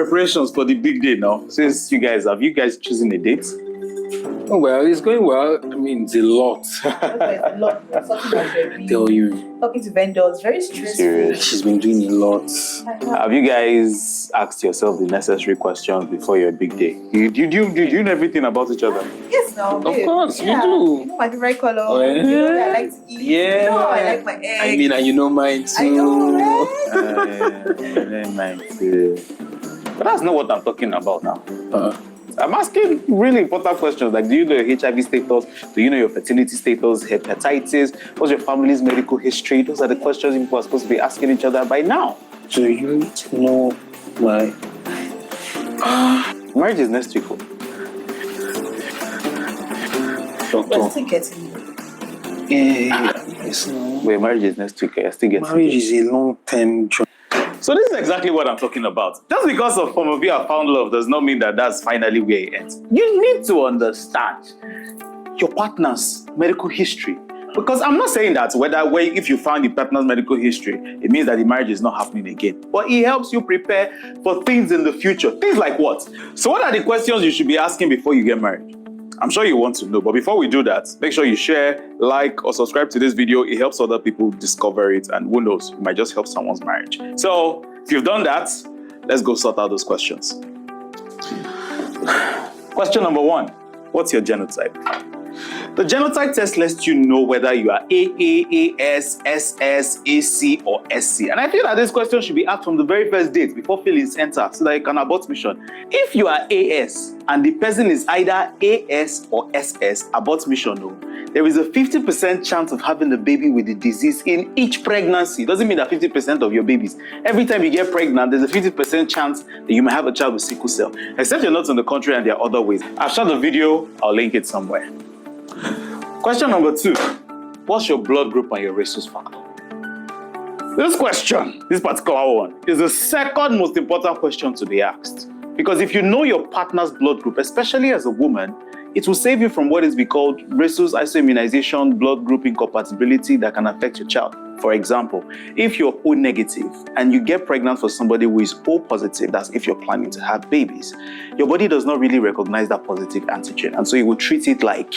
Preparations for the big day now. Since have you guys chosen a date? Oh, well, it's going well. I mean, it's a lot. It's a lot. I tell you. Talking to vendors, very stressful. She's been doing a lot. Have you guys asked yourself the necessary questions before your big day? Do you know everything about each other? Yes, now. Of course, yeah. you do. You know my favorite color. Oh, yeah. You know what I like to eat. Yeah. You know I like my eggs. I mean, and you know mine too. I know, Mine too. But that's not what I'm talking about now. I'm asking really important questions like, do you know your HIV status? Do you know your fertility status, hepatitis? What's your family's medical history? Those are the questions people are supposed to be asking each other by now. So you need to know my... Marriage is next week. We're still getting Yes, no. Wait, marriage is next week. I still get Marriage is a long-term job. So this is exactly what I'm talking about. Just because of some of you have found love does not mean that that's finally where it ends. You need to understand your partner's medical history. Because I'm not saying that if you found your partner's medical history, it means that the marriage is not happening again. But it helps you prepare for things in the future. Things like what? So what are the questions you should be asking before you get married? I'm sure you want to know, but before we do that, make sure you share, like, or subscribe to this video. It helps other people discover it, and who knows, it might just help someone's marriage. So, if you've done that, let's go sort out those questions. Question number 1, what's your genotype? The genotype test lets you know whether you are AA, AS, SS, AC, or SC. And I feel that this question should be asked from the very first date before feelings enter so that you can abort mission. If you are AS and the person is either AS or SS, abort mission, no. There is a 50% chance of having a baby with the disease in each pregnancy. Doesn't mean that 50% of your babies. Every time you get pregnant, there's a 50% chance that you might have a child with sickle cell. Except you're not in the country and there are other ways. I've shot the video, I'll link it somewhere. Question number 2, what's your blood group and your rhesus factor? This question, this particular one, is the second most important question to be asked. Because if you know your partner's blood group, especially as a woman, it will save you from what is called rhesus isoimmunization blood group incompatibility that can affect your child. For example, if you're O negative and you get pregnant for somebody who is O positive, that's if you're planning to have babies, your body does not really recognize that positive antigen, and so it will treat it like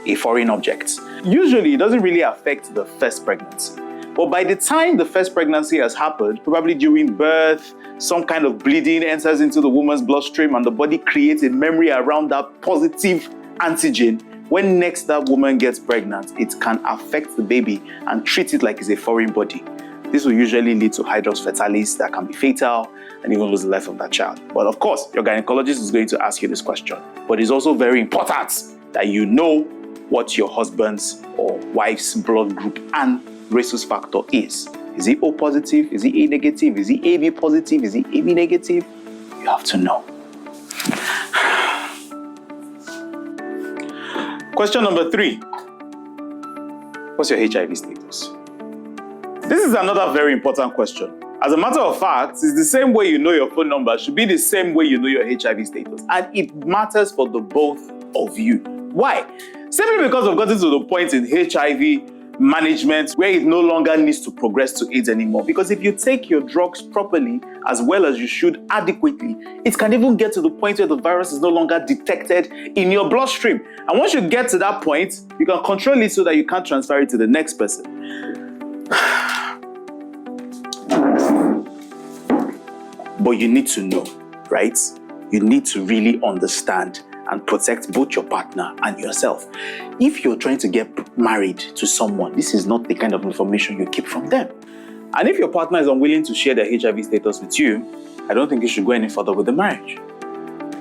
a foreign object. Usually, it doesn't really affect the first pregnancy. But by the time the first pregnancy has happened, probably during birth, some kind of bleeding enters into the woman's bloodstream and the body creates a memory around that positive antigen. When next that woman gets pregnant, it can affect the baby and treat it like it's a foreign body. This will usually lead to hydrops fetalis that can be fatal and even lose the life of that child. But of course, your gynecologist is going to ask you this question. But it's also very important that you know what your husband's or wife's blood group and rhesus factor is. Is he O positive? Is he A negative? Is he AB positive? Is he AB negative? You have to know. Question number 3. What's your HIV status? This is another very important question. As a matter of fact, it's the same way you know your phone number should be the same way you know your HIV status. And it matters for the both of you. Why? Simply because we've gotten to the point in HIV management where it no longer needs to progress to AIDS anymore. Because if you take your drugs properly, as well as you should adequately, it can even get to the point where the virus is no longer detected in your bloodstream. And once you get to that point, you can control it so that you can't transfer it to the next person. But you need to know, right? You need to really understand and protect both your partner and yourself. If you're trying to get married to someone, this is not the kind of information you keep from them. And if your partner is unwilling to share their HIV status with you, I don't think you should go any further with the marriage.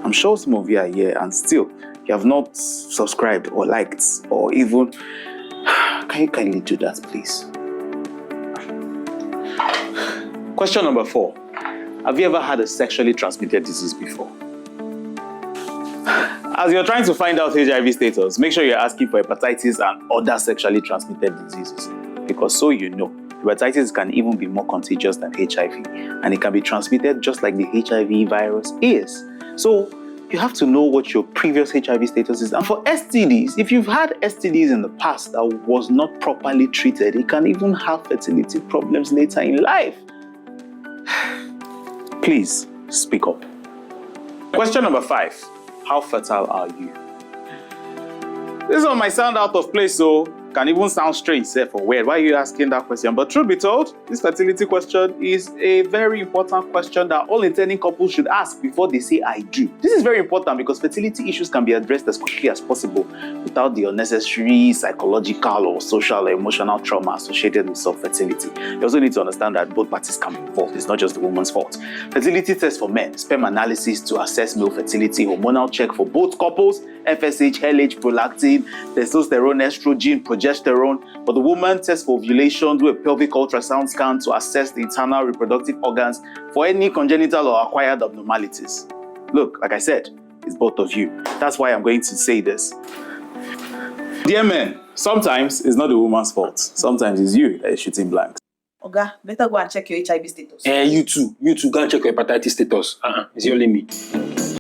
I'm sure some of you are here and still you have not subscribed or liked or even... Can you kindly do that, please? Question number 4. Have you ever had a sexually transmitted disease before? As you're trying to find out HIV status, make sure you're asking for hepatitis and other sexually transmitted diseases. Because so you know, hepatitis can even be more contagious than HIV, and it can be transmitted just like the HIV virus is. So you have to know what your previous HIV status is. And for STDs, if you've had STDs in the past that was not properly treated, it can even have fertility problems later in life. Please, speak up. Question number 5. How fertile are you? This one might sound out of place, so can even sound strange, or weird. Why are you asking that question? But truth be told, this fertility question is a very important question that all intending couples should ask before they say I do. This is very important because fertility issues can be addressed as quickly as possible without the unnecessary psychological or social or emotional trauma associated with fertility. You also need to understand that both parties can be involved. It's not just the woman's fault. Fertility tests for men, sperm analysis to assess male fertility, hormonal check for both couples, FSH, LH, prolactin, testosterone, estrogen, progesterone. For the woman, test for ovulation, do a pelvic ultrasound scan to assess the internal reproductive organs for any congenital or acquired abnormalities. Look, like I said, it's both of you. That's why I'm going to say this. Dear men, sometimes it's not the woman's fault. Sometimes it's you that is shooting blanks. Oga, better go and check your HIV status. You too, go and check your hepatitis status. It's only me.